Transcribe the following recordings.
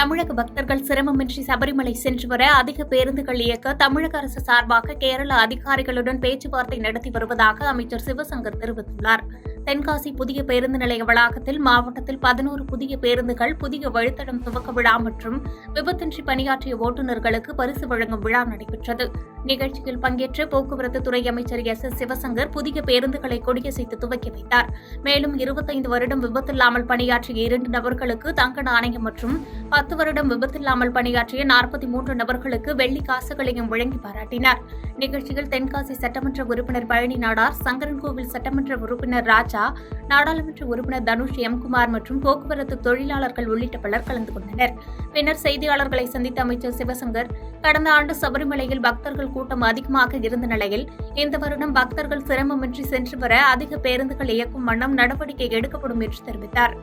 தமிழக பக்தர்கள் சிரமமின்றி சபரிமலை சென்று வர அதிக பேருந்துகள் இயக்க தமிழக அரசு சார்பாக கேரள அதிகாரிகளுடன் பேச்சுவார்த்தை நடத்தி வருவதாக அமைச்சர் சிவசங்கர் தெரிவித்துள்ளார். தென்காசி புதிய பேருந்து நிலைய வளாகத்தில் மாவட்டத்தில் 11 புதிய பேருந்துகள் புதிய வழித்தடம் துவக்க விழா மற்றும் விபத்தின்றி பணியாற்றிய ஓட்டுநர்களுக்கு பரிசு வழங்கும் விழா நடைபெற்றது. நிகழ்ச்சியில் பங்கேற்ற போக்குவரத்து துறை அமைச்சர் எஸ். சிவசங்கர் புதிய பேருந்துகளை கொடியசைத்து துவக்கி வைத்தார். மேலும் 25 வருடம் விபத்தில்லாமல் பணியாற்றிய 2 நபர்களுக்கு தங்க நாணயம் மற்றும் 10 வருடம் விபத்தில்லாமல் பணியாற்றிய 43 நபர்களுக்கு வெள்ளி காசுகளையும் வழங்கி பாராட்டினார். நிகழ்ச்சியில் தென்காசி சட்டமன்ற உறுப்பினர் பழனி நாடார், சங்கரன்கோவில் சட்டமன்ற உறுப்பினர் ராஜா, நாடாளுமன்ற உறுப்பினர் தனுஷ் எம். குமார் மற்றும் போக்குவரத்து தொழிலாளர்கள் உள்ளிட்ட பலர் கலந்து கொண்டனர். பின்னர் செய்தியாளர்களை சந்தித்த அமைச்சர் சிவசங்கர், கடந்த ஆண்டு சபரிமலையில் பக்தர்கள் கூட்டம் அதிகமாக இருந்த நிலையில் இந்த வருடம் பக்தர்கள் சிரமமின்றி சென்று வர அதிக பேருந்துகள் இயக்கும் வண்ணம் நடவடிக்கை எடுக்கப்படும் என்று தெரிவித்தார்.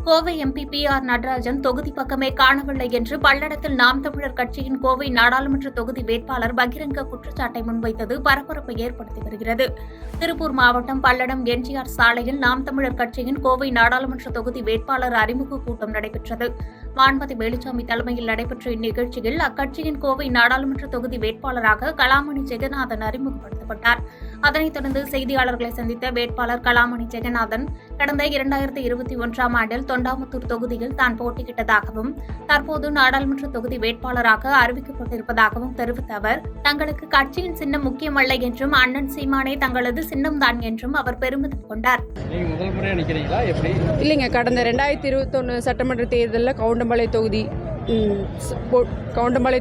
கோவை எம்பி PR நடராஜன் தொகுதி பக்கமே காணவில்லை என்று பல்லடத்தில் நாம் தமிழர் கட்சியின் கோவை நாடாளுமன்ற தொகுதி வேட்பாளர் பகிரங்க குற்றச்சாட்டை முன்வைத்தது பரபரப்பை ஏற்படுத்தி வருகிறது. திருப்பூர் மாவட்டம் பல்லடம் NGR சாலையில் நாம் தமிழர் கட்சியின் கோவை நாடாளுமன்ற தொகுதி வேட்பாளர் அறிமுக கூட்டம் நடைபெற்றது. வான்மதி வேலுச்சாமி தலைமையில் நடைபெற்ற இந்நிகழ்ச்சியில் அக்கட்சியின் கோவை நாடாளுமன்ற தொகுதி வேட்பாளராக கலாமணி ஜெகநாதன் அறிமுகப்படுத்தப்பட்டார். அதனைத் தொடர்ந்து செய்தியாளர்களை சந்தித்த வேட்பாளர் கலாமணி ஜெகநாதன், கடந்த 2021ஆம் ஆண்டில் தொண்டாமுத்தூர் தொகுதியில் தான் போட்டியிட்டதாகவும் தற்போது நாடாளுமன்ற தொகுதி வேட்பாளராக அறிவிக்கப்பட்டிருப்பதாகவும் தெரிவித்த அவர், தங்களுக்கு கட்சியின் சின்னம் முக்கியமல்ல என்றும் அண்ணன் சீமானே தங்களது சின்னம்தான் என்றும் அவர் பெருமிதம் கொண்டார். இல்லைங்க, கடந்த 2021 சட்டமன்ற தேர்தலில் கவுண்டம்பாளைய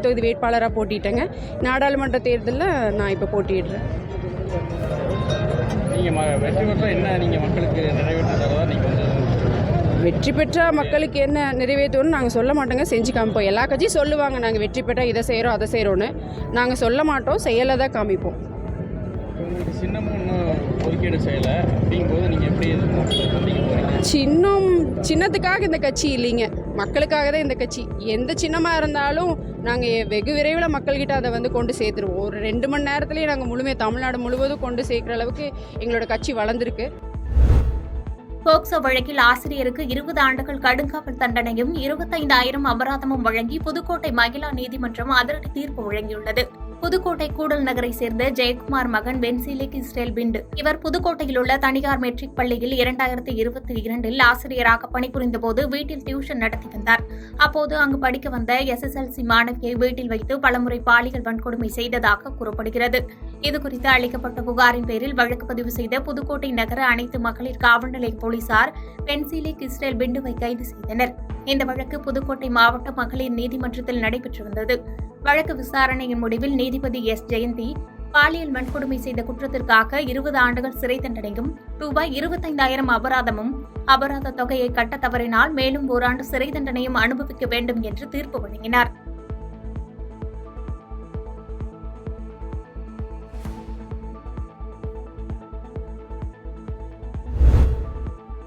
தொகுதி வேட்பாளராக போட்டிட்டேங்க. நாடாளுமன்ற தேர்தலில் நான் இப்போ போட்டிடுறேன். வெற்றி பெற்றா மக்களுக்கு என்ன நிறைவேற்றணும்னு நாங்கள் சொல்ல மாட்டோங்க, செஞ்சு காமிப்போம். எல்லா கட்சியும் சொல்லுவாங்க நாங்கள் வெற்றி பெற்றால் இதை செய்கிறோம் அதை செய்கிறோன்னு. நாங்கள் சொல்ல மாட்டோம், செயலை தான் காமிப்போம். சின்னத்துக்காக இந்த கட்சி இல்லைங்க, மக்களுக்காக தான் இந்த கட்சி. எந்த சின்னமாக இருந்தாலும் நாங்கள் வெகு விரைவில் மக்கள்கிட்ட அதை கொண்டு சேர்த்துருவோம். ஒரு 2 மணி நேரத்துலேயே நாங்கள் முழுமையாக தமிழ்நாடு முழுவதும் கொண்டு சேர்க்குற அளவுக்கு எங்களோட கட்சி வளர்ந்துருக்கு. போக்சோ வழக்கில் ஆசிரியருக்கு 20 ஆண்டுகள் கடுங்காவல் தண்டனையும் 25,000 அபராதமும் வழங்கி புதுக்கோட்டை மகிழா நீதிமன்றம் அதிரடி தீர்ப்பு வழங்கியுள்ளது. புதுக்கோட்டை கூடல் நகரை சேர்ந்த ஜெயக்குமார் மகன் வென்சிலேக் இஸ்ரேல் பிண்டு. இவர் புதுக்கோட்டையில் உள்ள தனியார் மெட்ரிக் பள்ளியில் 2022இல் ஆசிரியராக பணிபுரிந்த போது வீட்டில் டியூஷன் நடத்தி வந்தார். அப்போது அங்கு படிக்க வந்த SSLC மாணவியை வீட்டில் வைத்து பலமுறை பாலியல் வன்கொடுமை செய்ததாக கூறப்படுகிறது. இதுகுறித்து அளிக்கப்பட்ட புகாரின் பேரில் வழக்கு பதிவு செய்த புதுக்கோட்டை நகர அனைத்து மகளிர் காவல் நிலைய போலீசார் வென்சிலேக் இஸ்ரேல் பிண்டுவை கைது செய்தனர். இந்த வழக்கு புதுக்கோட்டை மாவட்ட மகளிர் நீதிமன்றத்தில் நடைபெற்று வந்தது. வழக்கு விசாரணையின் முடிவில் நீதிபதி S. ஜெயந்தி பாலியல் வன்கொடுமை செய்த குற்றத்திற்காக 20 ஆண்டுகள் சிறை தண்டனையும் ரூபாய் 25,000 அபராதமும், அபராத தொகையை கட்ட தவறினால் மேலும் 1 ஆண்டு சிறை தண்டனையும் அனுபவிக்க வேண்டும் என்று தீர்ப்பு வழங்கினார்.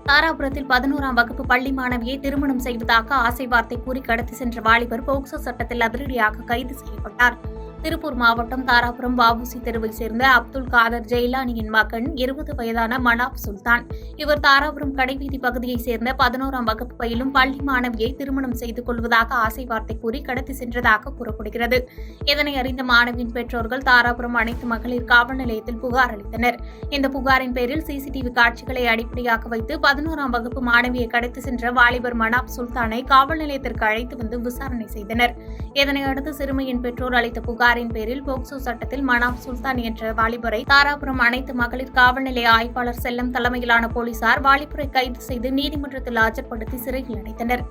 தாராபுரத்தில் 11ஆம் வகுப்பு பள்ளி மாணவியை திருமணம் செய்வதாக ஆசை வார்த்தை கூறி கடத்தி சென்ற வாலிபர் போக்சோ சட்டத்தில் அதிரடியாக கைது செய்யப்பட்டார். திருப்பூர் மாவட்டம் தாராபுரம் வஉசி தெருவைச் சேர்ந்த அப்துல் காதர் ஜெயிலானியின் மகன் 20 வயதான மனாப் சுல்தான். இவர் தாராபுரம் கடைவீதி பகுதியைச் சேர்ந்த 11ஆம் வகுப்பு பயிலும் பள்ளி மாணவியை திருமணம் செய்து கொள்வதாக ஆசை வார்த்தை கூறி கடத்தி சென்றதாக கூறப்படுகிறது. இதனை அறிந்த மாணவியின் பெற்றோர்கள் தாராபுரம் அனைத்து மகளிர் காவல் நிலையத்தில் புகார் அளித்தனர். இந்த புகாரின் பேரில் CCTV காட்சிகளை அடிப்படையாக வைத்து 11ஆம் வகுப்பு மாணவியை கடத்தி சென்ற வாலிபர் மனாப் சுல்தானை காவல் நிலையத்திற்கு அழைத்து வந்து விசாரணை செய்தனர். இதனையடுத்து சிறுமியின் பெற்றோர் அளித்த புகாரின் பேரில் போக்சோ சட்டத்தில் மனாப் சுல்தான் என்ற வாலிபரை தாராபுரம் அனைத்து மகளிர் காவல் நிலைய ஆய்வாளர் செல்லம் தலைமையிலான போலீசார் வாலிபரை கைது செய்து நீதிமன்றத்தில் ஆஜர்படுத்தி சிறையில் அடைத்தனர்.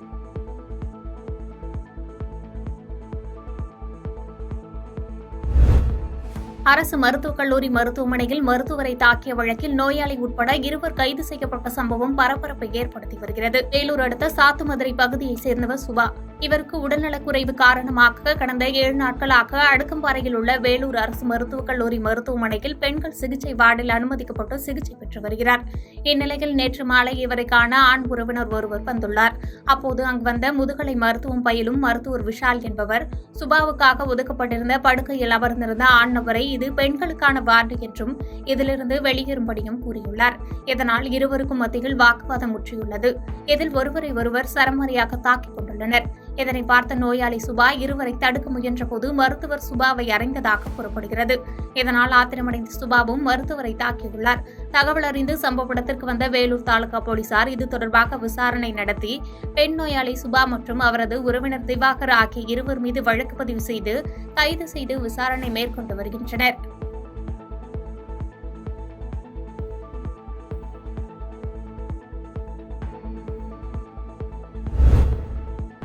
அரசு மருத்துவக் கல்லூரி மருத்துவமனையில் மருத்துவரை தாக்கிய வழக்கில் நோயாளி உட்பட 2 கைது செய்யப்பட்ட சம்பவம் பரபரப்பை ஏற்படுத்தி வருகிறது. வேலூர் அடுத்த சாத்துமதுரை பகுதியைச் சேர்ந்தவர் சுபா. இவருக்கு உடல்நலக்குறைவு காரணமாக கடந்த 7 நாட்களாக அடுக்கம்பாறையில் உள்ள வேலூர் அரசு மருத்துவக் கல்லூரி மருத்துவமனையில் பெண்கள் சிகிச்சை வார்டில் அனுமதிக்கப்பட்டு சிகிச்சை பெற்று வருகிறார். இந்நிலையில் நேற்று மாலை இவரை காண ஆண் உறவினர் ஒருவர் வந்துள்ளார். அப்போது அங்கு வந்த முதுகலை மருத்துவம் பயிலும் மருத்துவர் விஷால் என்பவர் சுபாவுக்காக ஒதுக்கப்பட்டிருந்த படுக்கையில் அமர்ந்திருந்த ஆண் நபரை இது பெண்களுக்கான வார்டு என்றும் இதிலிருந்து வெளியேறும்படியும் கூறியுள்ளார். இதனால் இருவருக்கும் மத்தியில் வாக்குவாதம் முற்றியுள்ளது. இதில் ஒருவரை ஒருவர் சரமாரியாக தாக்கிக் கொண்டுள்ளனர். இதனை பார்த்த நோயாளி சுபா இருவரை தடுக்க முயன்றபோது மருத்துவர் சுபாவை அறைந்ததாக கூறப்படுகிறது. இதனால் ஆத்திரமடைந்த சுபாவும் மருத்துவரை தாக்கியுள்ளார். தகவல் அறிந்து சம்பவ இடத்திற்கு வந்த வேலூர் தாலுகா போலீசார் இது தொடர்பாக விசாரணை நடத்தி பெண் நோயாளி சுபா மற்றும் அவரது உறவினர் திவாகர் ஆகிய இருவர் மீது வழக்கு பதிவு செய்து கைது செய்து விசாரணை மேற்கொண்டு வருகின்றனர்.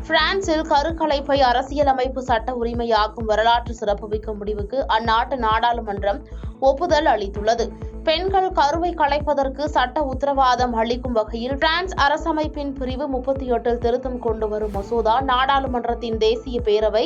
பிரான்சில் கருக்கலைப்பை அரசியலமைப்பு சட்ட உரிமையாக்கும் வரலாற்று சிறப்புமிக்க முடிவுக்கு அந்நாட்டு நாடாளுமன்றம் ஒப்புதல் அளித்துள்ளது. பெண்கள் கருவை கலைப்பதற்கு சட்ட உத்தரவாதம் அளிக்கும் வகையில் பிரான்ஸ் அரசமைப்பின் பிரிவு 38 திருத்தம் கொண்டு வரும் மசோதா நாடாளுமன்றத்தின் தேசிய பேரவை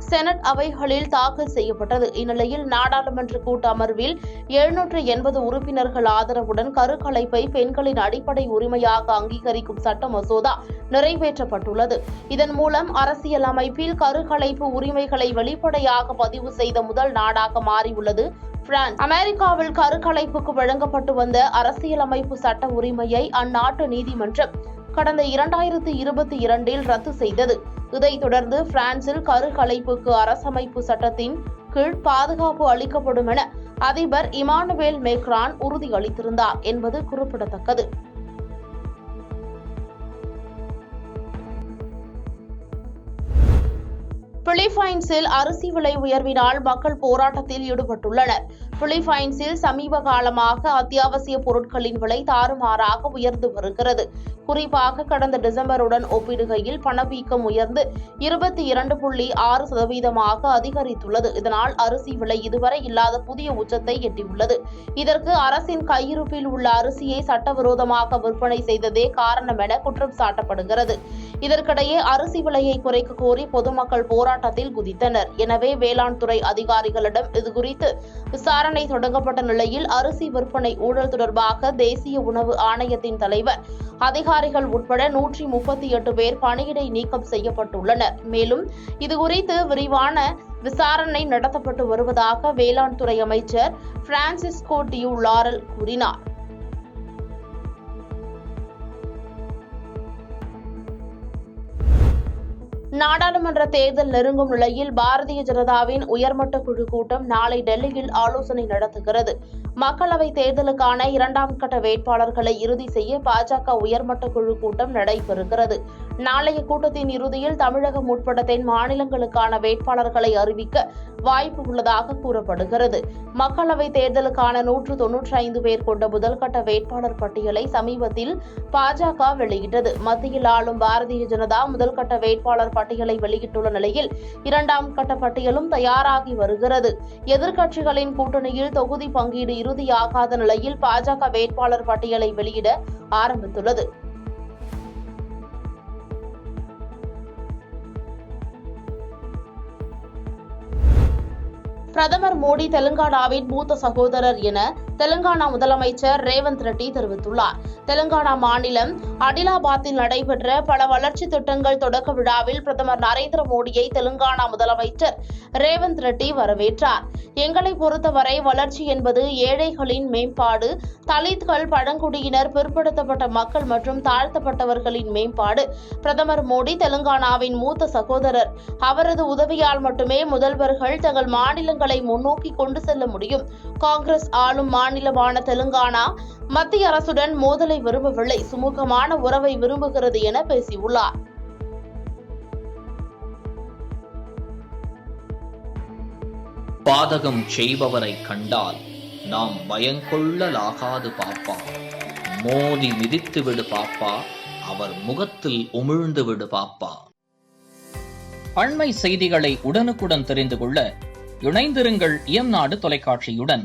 செனட் அவைகளில் தாக்கல் செய்யப்பட்டது. இந்நிலையில் நாடாளுமன்ற கூட்ட அமர்வில் 780 உறுப்பினர்கள் ஆதரவுடன் கருக்கலைப்பை பெண்களின் அடிப்படை உரிமையாக அங்கீகரிக்கும் சட்ட மசோதா நிறைவேற்றப்பட்டுள்ளது. இதன் மூலம் அரசியல் அமைப்பில் கருக்கலைப்பு உரிமைகளை வெளிப்படையாக பதிவு செய்த முதல் நாடாக மாறியுள்ளது பிரான்ஸ். அமெரிக்காவில் கருக்கலைப்புக்கு வழங்கப்பட்டு வந்த அரசியலமைப்பு சட்ட உரிமையை அந்நாட்டு நீதிமன்றம் கடந்த 2022 ரத்து செய்தது. இதைத் தொடர்ந்து பிரான்சில் கருக்கலைப்புக்கு அரசமைப்பு சட்டத்தின் கீழ் பாதுகாப்பு அளிக்கப்படும் என அதிபர் இமானுவேல் மேக்ரான் உறுதியளித்திருந்தார் என்பது குறிப்பிடத்தக்கது. பிலிப்பைன்ஸில் அரிசி விலை உயர்வினால் மக்கள் போராட்டத்தில் ஈடுபட்டுள்ளனர். பிலிப்பைன்ஸில் சமீப காலமாக அத்தியாவசிய பொருட்களின் விலை தாறுமாறாக உயர்ந்து வருகிறது. குறிப்பாக கடந்த டிசம்பருடன் ஒப்பிடுகையில் பணவீக்கம் உயர்ந்து 22.6% அதிகரித்துள்ளது. இதனால் அரிசி விலை இதுவரை இல்லாத புதிய உச்சத்தை எட்டியுள்ளது. இதற்கு அரசின் கையிருப்பில் உள்ள அரிசியை சட்டவிரோதமாக விற்பனை செய்ததே காரணம் என குற்றம் சாட்டப்படுகிறது. இதற்கிடையே அரிசி விலையை குறைக்க கோரி பொதுமக்கள் போராட்டத்தில் குதித்தனர். எனவே வேளாண் துறை அதிகாரிகளிடம் இதுகுறித்து விசாரணை தொடங்கப்பட்ட நிலையில் அரிசி விற்பனை ஊழல் தொடர்பாக தேசிய உணவு ஆணையத்தின் தலைவர், அதிகாரிகள் உட்பட 138 பேர் பணியிடை நீக்கம் செய்யப்பட்டுள்ளனர். மேலும் இதுகுறித்து விரிவான விசாரணை நடத்தப்பட்டு வருவதாக வேளாண் துறை அமைச்சர் பிரான்சிஸ்கோ டியூ லாரல் கூறினார். நாடாளுமன்ற தேர்தல் நெருங்கும் நிலையில் பாரதிய ஜனதாவின் உயர்மட்ட குழு கூட்டம் நாளை டெல்லியில் ஆலோசனை நடத்துகிறது. மக்களவைத் தேர்தலுக்கான 2ஆம் கட்ட வேட்பாளர்களை இறுதி செய்ய பாஜக உயர்மட்ட குழு கூட்டம் நடைபெறுகிறது. நாளைய கூட்டத்தின் இறுதியில் தமிழகம் உட்பட தென் மாநிலங்களுக்கான வேட்பாளர்களை அறிவிக்க வாய்ப்பு உள்ளதாக கூறப்படுகிறது. மக்களவைத் தேர்தலுக்கான 195 பேர் கொண்ட முதல்கட்ட வேட்பாளர் பட்டியலை சமீபத்தில் பாஜக வெளியிட்டது. மத்தியில் ஆளும் பாரதிய ஜனதா முதல்கட்ட வேட்பாளர் பட்டியலை வெளியிட்டுள்ள நிலையில் 2ஆம் கட்ட பட்டியலும் தயாராகி வருகிறது. எதிர்க்கட்சிகளின் கூட்டணியில் தொகுதி பங்கீடு இறுதியாகாத நிலையில் பாஜக வேட்பாளர் பட்டியலை வெளியிட ஆரம்பித்துள்ளது. பிரதமர் மோடி தெலுங்கானாவின் மூத்த சகோதரர் என தெலுங்கானா முதலமைச்சர் ரேவந்த் ரெட்டி தெரிவித்துள்ளார். தெலுங்கானா மாநிலம் அடிலாபாத்தில் நடைபெற்ற பல வளர்ச்சி திட்டங்கள் தொடக்க விழாவில் பிரதமர் நரேந்திர மோடியை தெலுங்கானா முதலமைச்சர் ரேவந்த் ரெட்டி வரவேற்றார். எங்களை பொறுத்தவரை வளர்ச்சி என்பது ஏழைகளின் மேம்பாடு, தலித்கள், பழங்குடியினர், பிற்படுத்தப்பட்ட மக்கள் மற்றும் தாழ்த்தப்பட்டவர்களின் மேம்பாடு. பிரதமர் மோடி தெலுங்கானாவின் மூத்த சகோதரர். அவரது உதவியால் மட்டுமே முதல்வர்கள் தங்கள் மாநிலங்களை முன்னோக்கி கொண்டு செல்ல முடியும். காங்கிரஸ் ஆளும் மாநிலமான தெலுங்கானா மத்திய அரசுடன் மோதலை விரும்பவில்லை, சுமூகமான உறவை விரும்புகிறது என பேசியுள்ளார். பாதகம் செய்பவரை கண்டால் நாம் பயங்கொள்ளலாகாது பாப்பா, மோதி மிதித்து விடு பாப்பா, அவர் முகத்தில் உமிழ்ந்து விடு பாப்பா. அண்மை செய்திகளை உடனுக்குடன் தெரிந்து கொள்ள இணைந்திருங்கள் இயம்நாடு தொலைக்காட்சியுடன்.